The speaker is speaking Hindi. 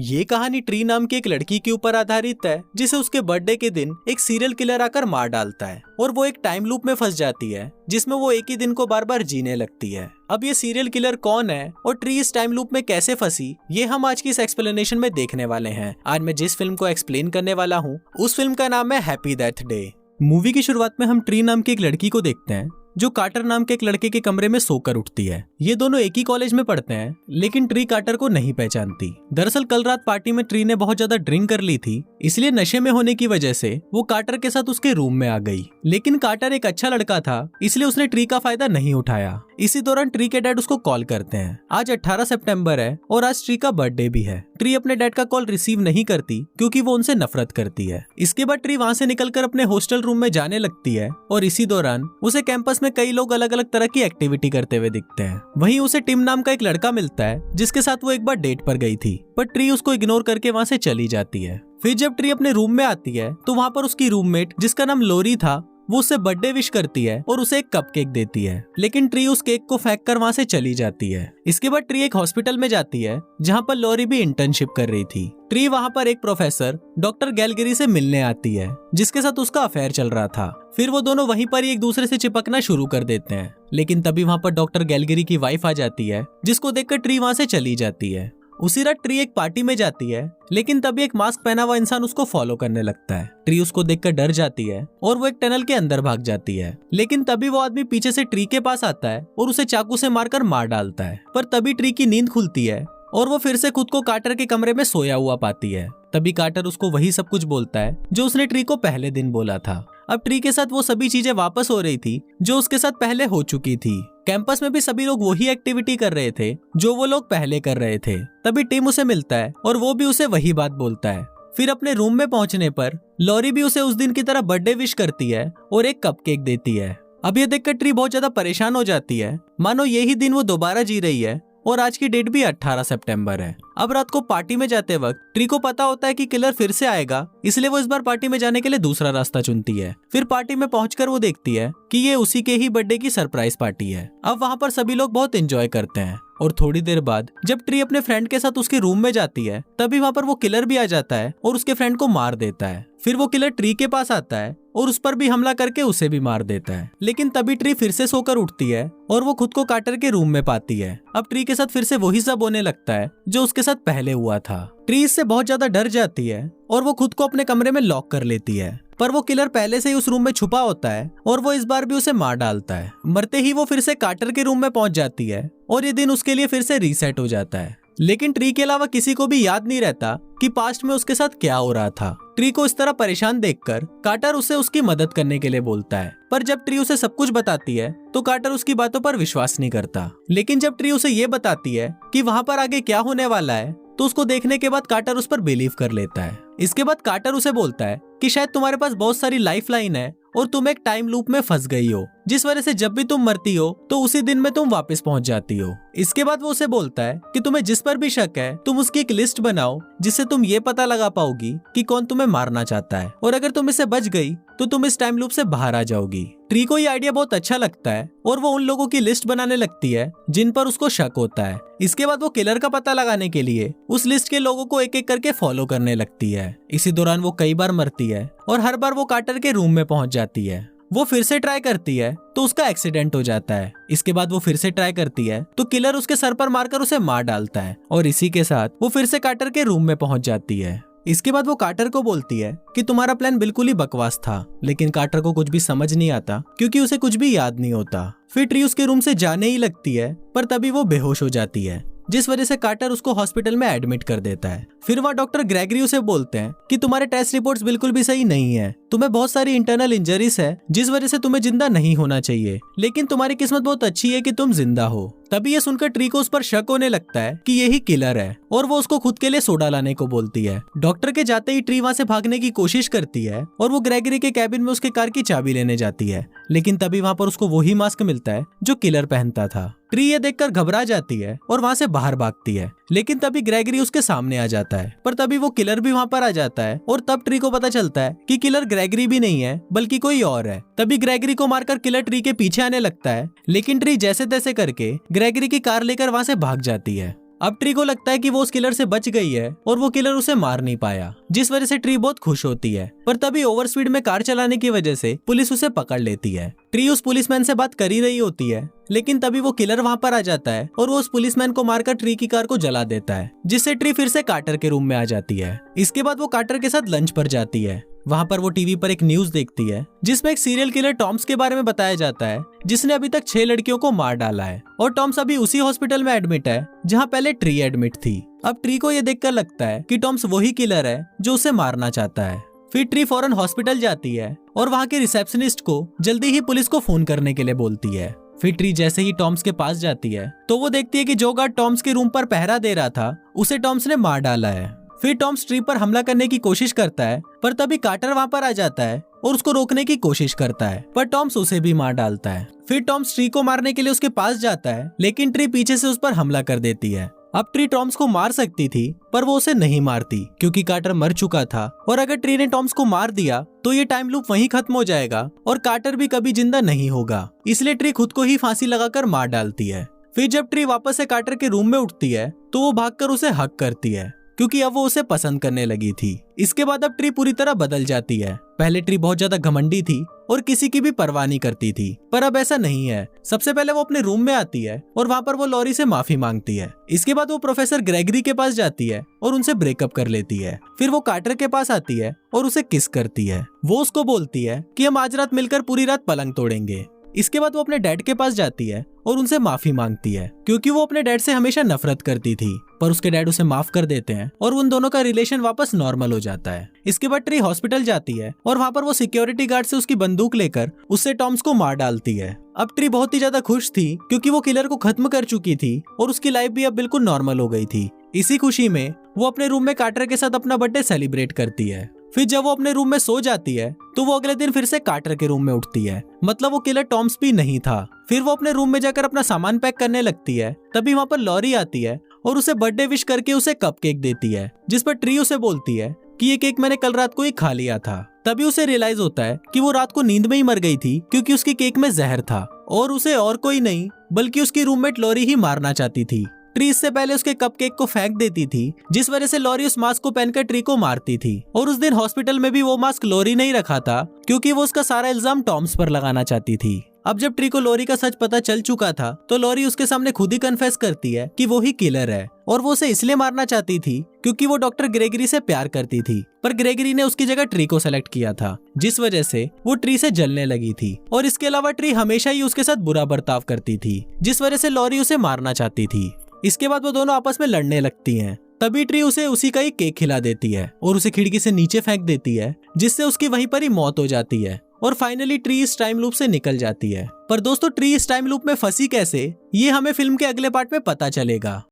ये कहानी ट्री नाम की एक लड़की के ऊपर आधारित है जिसे उसके बर्थडे के दिन एक सीरियल किलर आकर मार डालता है और वो एक टाइम लूप में फंस जाती है जिसमें वो एक ही दिन को बार बार जीने लगती है। अब ये सीरियल किलर कौन है और ट्री इस टाइम लूप में कैसे फंसी, ये हम आज की इस एक्सप्लेनेशन में देखने वाले हैं। आज मैं जिस फिल्म को एक्सप्लेन करने वाला हूँ उस फिल्म का नाम है हैप्पी डेथ डे। मूवी की शुरुआत में हम ट्री नाम की एक लड़की को देखते हैं जो कार्टर नाम के एक लड़के के कमरे में सोकर उठती है। ये दोनों एक ही कॉलेज में पढ़ते हैं लेकिन ट्री कार्टर को नहीं पहचानती। दरअसल कल रात पार्टी में ट्री ने बहुत ज्यादा ड्रिंक कर ली थी, इसलिए नशे में होने की वजह से वो कार्टर के साथ उसके रूम में आ गई। लेकिन कार्टर एक अच्छा लड़का था इसलिए उसने ट्री का फायदा नहीं उठाया। इसी दौरान ट्री के डैड उसको कॉल करते हैं। आज 18 सितंबर है और आज ट्री का बर्थडे भी है। ट्री अपने डैड का कॉल रिसीव नहीं करती क्योंकि वो उनसे नफरत करती है। इसके बाद ट्री वहाँ से निकलकर अपने हॉस्टल रूम में जाने लगती है और इसी दौरान उसे कैंपस में कई लोग अलग अलग तरह की एक्टिविटी करते हुए दिखते हैं। वहीं उसे टिम नाम का एक लड़का मिलता है जिसके साथ वो एक बार डेट पर गई थी, पर ट्री उसको इग्नोर करके वहाँ से चली जाती है। फिर जब ट्री अपने रूम में आती है तो वहाँ पर उसकी रूममेट जिसका नाम लोरी था वो उससे बर्थडे विश करती है और उसे एक कपकेक देती है, लेकिन ट्री उस केक को फेंक कर वहाँ से चली जाती है। इसके बाद ट्री एक हॉस्पिटल में जाती है जहाँ पर लोरी भी इंटर्नशिप कर रही थी। ट्री वहाँ पर एक प्रोफेसर डॉक्टर गैलगरी से मिलने आती है जिसके साथ उसका अफेयर चल रहा था। फिर वो दोनों वहीं पर ही एक दूसरे से चिपकना शुरू कर देते हैं, लेकिन तभी वहाँ पर डॉक्टर गैलगरी की वाइफ आ जाती है जिसको देखकर ट्री वहाँ से चली जाती है। उसी रात ट्री एक पार्टी में जाती है लेकिन तभी एक मास्क पहना हुआ इंसान उसको फॉलो करने लगता है। ट्री उसको देखकर डर जाती है और वो एक टनल के अंदर भाग जाती है, लेकिन तभी वो आदमी पीछे से ट्री के पास आता है और उसे चाकू से मारकर मार डालता है। पर तभी ट्री की नींद खुलती है और वो फिर से खुद को कार्टर के कमरे में सोया हुआ पाती है। तभी कार्टर उसको वही सब कुछ बोलता है जो उसने ट्री को पहले दिन बोला था। अब ट्री के साथ वो सभी चीजें वापस हो रही थी जो उसके साथ पहले हो चुकी थी। कैंपस में भी सभी लोग वही एक्टिविटी कर रहे थे जो वो लोग पहले कर रहे थे। तभी टिम उसे मिलता है और वो भी उसे वही बात बोलता है। फिर अपने रूम में पहुंचने पर लॉरी भी उसे उस दिन की तरह बर्थडे विश करती है और एक कपकेक देती है। अब ये देखकर ट्री बहुत ज्यादा परेशान हो जाती है, मानो यही दिन वो दोबारा जी रही है और आज की डेट भी 18 सितंबर है। अब रात को पार्टी में जाते वक्त ट्री को पता होता है कि किलर फिर से आएगा, इसलिए वो इस बार पार्टी में जाने के लिए दूसरा रास्ता चुनती है। फिर पार्टी में पहुंचकर वो देखती है कि ये उसी के ही बर्थडे की सरप्राइज पार्टी है। अब वहाँ पर सभी लोग बहुत एंजॉय करते हैं और थोड़ी देर बाद जब ट्री अपने फ्रेंड के साथ उसके रूम में जाती है तभी वहाँ पर वो किलर भी आ जाता है और उसके फ्रेंड को मार देता है। फिर वो किलर ट्री के पास आता है और उस पर भी हमला करके उसे भी मार देता है, लेकिन तभी ट्री फिर से सोकर उठती है और वो खुद को कार्टर के रूम में पाती है। अब ट्री के साथ फिर से वही सब होने लगता है जो उसके साथ पहले हुआ था। ट्री इससे बहुत ज्यादा डर जाती है और वो खुद को अपने कमरे में लॉक कर लेती है, पर वो किलर पहले से ही उस रूम में छुपा होता है और वो इस बार भी उसे मार डालता है। मरते ही वो फिर से कार्टर के रूम में पहुंच जाती है और ये दिन उसके लिए फिर से रीसेट हो जाता है। लेकिन ट्री के अलावा किसी को भी याद नहीं रहता कि पास्ट में उसके साथ क्या हो रहा था। ट्री को इस तरह परेशान देखकर कार्टर उसे उसकी मदद करने के लिए बोलता है, पर जब ट्री उसे सब कुछ बताती है तो कार्टर उसकी बातों पर विश्वास नहीं करता। लेकिन जब ट्री उसे ये बताती है कि वहाँ पर आगे क्या होने वाला है तो उसको देखने के बाद कार्टर उस पर बिलीव कर लेता है। इसके बाद कार्टर उसे बोलता है कि शायद तुम्हारे पास बहुत सारी लाइफ लाइन है और तुम एक टाइम लूप में फंस गई हो, जिस वजह से जब भी तुम मरती हो तो उसी दिन में तुम वापस पहुंच जाती हो। इसके बाद वो उसे बोलता है कि तुम्हें जिस पर भी शक है तुम उसकी एक लिस्ट बनाओ जिससे तुम ये पता लगा पाओगी कि कौन तुम्हें मारना चाहता है, और अगर तुम इससे बच गई तो तुम इस टाइम लूप से बाहर आ जाओगी। ट्री को ये आइडिया बहुत अच्छा लगता है और वो उन लोगों की लिस्ट बनाने लगती है जिन पर उसको शक होता है। इसके बाद वो किलर का पता लगाने के लिए उस लिस्ट के लोगों को एक एक करके फॉलो करने लगती है। इसी दौरान वो कई बार मरती है और हर बार वो कार्टर के रूम में पहुंच जाती है। वो फिर से ट्राई करती है तो उसका एक्सीडेंट हो जाता है। इसके बाद वो फिर से ट्राई करती है तो किलर उसके सर पर मारकर उसे मार डालता है और इसी के साथ वो फिर से कार्टर के रूम में पहुंच जाती है। इसके बाद वो कार्टर को बोलती है कि तुम्हारा प्लान बिल्कुल ही बकवास था, लेकिन कार्टर को कुछ भी समझ नहीं आता क्योंकि उसे कुछ भी याद नहीं होता। फिर ट्री उसके रूम से जाने ही लगती है, पर तभी वो बेहोश हो जाती है, जिस वजह से कार्टर उसको हॉस्पिटल में एडमिट कर देता है। फिर वहाँ डॉक्टर ग्रेगरी उसे बोलते हैं कि तुम्हारे टेस्ट रिपोर्ट्स बिल्कुल भी सही नहीं है, तुम्हें बहुत सारी इंटरनल इंजरीज है जिस वजह से तुम्हें जिंदा नहीं होना चाहिए, लेकिन तुम्हारी किस्मत बहुत अच्छी है कि तुम जिंदा हो। तभी ये सुनकर ट्री को उस पर शक होने लगता है कि यही किलर है और वो उसको खुद के लिए सोडा लाने को बोलती है। डॉक्टर के जाते ही ट्री वहाँ से भागने की कोशिश करती है और वो ग्रेगरी के कैबिन में उसके कार की चाबी लेने जाती है, लेकिन तभी वहाँ पर उसको वही मास्क मिलता है जो किलर पहनता था। ट्री ये देखकर घबरा जाती है और वहाँ से बाहर भागती है, लेकिन तभी ग्रेगरी उसके सामने आ जाता है, पर तभी वो किलर भी वहाँ पर आ जाता है और तब ट्री को पता चलता है कि किलर ग्रेगरी भी नहीं है बल्कि कोई और है। तभी ग्रेगरी को मारकर किलर ट्री के पीछे आने लगता है, लेकिन ट्री जैसे तैसे करके ग्रेगरी की कार लेकर वहाँ से भाग जाती है। अब ट्री को लगता है कि वो उस किलर से बच गई है और वो किलर उसे मार नहीं पाया, जिस वजह से ट्री बहुत खुश होती है। पर तभी ओवर स्पीड में कार चलाने की वजह से पुलिस उसे पकड़ लेती है। ट्री उस पुलिसमैन से बात कर ही रही होती है, लेकिन तभी वो किलर वहाँ पर आ जाता है और वो उस पुलिसमैन को मारकर ट्री की कार को जला देता है, जिससे ट्री फिर से कार्टर के रूम में आ जाती है। इसके बाद वो कार्टर के साथ लंच पर जाती है। वहाँ पर वो टीवी पर एक न्यूज देखती है जिसमें एक सीरियल किलर टॉम्स के बारे में बताया जाता है, जिसने अभी तक 6 लड़कियों को मार डाला है और टॉम्स अभी उसी हॉस्पिटल में एडमिट है जहाँ पहले ट्री एडमिट थी। अब ट्री को ये देखकर लगता है कि टॉम्स वही किलर है जो उसे मारना चाहता है। फिर ट्री फौरन हॉस्पिटल जाती है और वहाँ के रिसेप्शनिस्ट को जल्दी ही पुलिस को फोन करने के लिए बोलती है। फिर ट्री जैसे ही टॉम्स के पास जाती है तो वो देखती है कि जो गार्ड टॉम्स के रूम पर पहरा दे रहा था उसे टॉम्स ने मार डाला है। फिर टॉम्स ट्री पर हमला करने की कोशिश करता है, पर तभी कार्टर वहाँ पर आ जाता है और उसको रोकने की कोशिश करता है, पर टॉम्स उसे भी मार डालता है। फिर टॉम्स ट्री को मारने के लिए उसके पास जाता है, लेकिन ट्री पीछे से उस पर हमला कर देती है। अब ट्री टॉम्स को मार सकती थी, पर वो उसे नहीं मारती क्योंकि कार्टर मर चुका था और अगर ट्री ने टॉम्स को मार दिया तो ये टाइम लूप वहीं खत्म हो जाएगा और कार्टर भी कभी जिंदा नहीं होगा। इसलिए ट्री खुद को ही फांसी लगाकर मार डालती है। फिर जब ट्री वापस से कार्टर के रूम में उठती है तो वो भागकर उसे हक करती है क्योंकि अब वो उसे पसंद करने लगी थी। इसके बाद अब ट्री पूरी तरह बदल जाती है। पहले ट्री बहुत ज्यादा घमंडी थी और किसी की भी परवाह नहीं करती थी, पर अब ऐसा नहीं है। सबसे पहले वो अपने रूम में आती है और वहाँ पर वो लॉरी से माफी मांगती है। इसके बाद वो प्रोफेसर ग्रेगरी के पास जाती है और उनसे ब्रेकअप कर लेती है। फिर वो कार्टर के पास आती है और उसे किस करती है। वो उसको बोलती है कि हम आज रात मिलकर पूरी रात पलंग तोड़ेंगे। इसके बाद वो अपने डैड के पास जाती है और उनसे माफी मांगती है क्योंकि वो अपने डैड से हमेशा नफरत करती थी, पर उसके डैड उसे माफ कर देते हैं और उन दोनों का रिलेशन वापस नॉर्मल हो जाता है। इसके बाद ट्री हॉस्पिटल जाती है और वहाँ पर वो सिक्योरिटी गार्ड से उसकी बंदूक लेकर उससे टॉम्स को मार डालती है। अब ट्री बहुत ही ज्यादा खुश थी क्योंकि वो किलर को खत्म कर चुकी थी और उसकी लाइफ भी अब बिल्कुल नॉर्मल हो गई थी। इसी खुशी में वो अपने रूम में कार्टर के साथ अपना बर्थडे सेलिब्रेट करती है। फिर जब वो अपने रूम में सो जाती है तो वो अगले दिन फिर से कार्टर के रूम में उठती है, मतलब वो किलर टॉम्स भी नहीं था। फिर वो अपने रूम में जाकर अपना सामान पैक करने लगती है, तभी वहाँ पर लॉरी आती है और उसे बर्थडे विश करके उसे कपकेक देती है, जिस पर ट्री उसे बोलती है कि ये केक मैंने कल रात को ही खा लिया था। तभी उसे रियलाइज होता है कि वो रात को नींद में ही मर गई थी क्योंकि उसके केक में जहर था और उसे और कोई नहीं बल्कि उसकी रूममेट लॉरी ही मारना चाहती थी। ट्री इससे पहले उसके कपकेक को फेंक देती थी, जिस वजह से लॉरी उस मास्क को पहनकर ट्री को मारती थी। और उस दिन हॉस्पिटल में भी वो मास्क लॉरी नहीं रखा था क्योंकि वो उसका सारा इल्जाम टॉम्स पर लगाना चाहती थी। अब जब ट्री को लॉरी का सच पता चल चुका था तो लॉरी उसके सामने खुद ही कन्फेस करती है कि वो ही किलर है और वो उसे इसलिए मारना चाहती थी क्योंकि वो डॉक्टर ग्रेगरी से प्यार करती थी, पर ग्रेगरी ने उसकी जगह ट्री को सेलेक्ट किया था, जिस वजह से वो ट्री से जलने लगी थी। और इसके अलावा ट्री हमेशा ही उसके साथ बुरा बर्ताव करती थी, जिस वजह से लॉरी उसे मारना चाहती थी। इसके बाद वो दोनों आपस में लड़ने लगती हैं। तभी ट्री उसे उसी का ही केक खिला देती है और उसे खिड़की से नीचे फेंक देती है, जिससे उसकी वहीं पर ही मौत हो जाती है। और फाइनली ट्री इस टाइम लूप से निकल जाती है। पर दोस्तों, ट्री इस टाइम लूप में फंसी कैसे, ये हमें फिल्म के अगले पार्ट में पता चलेगा।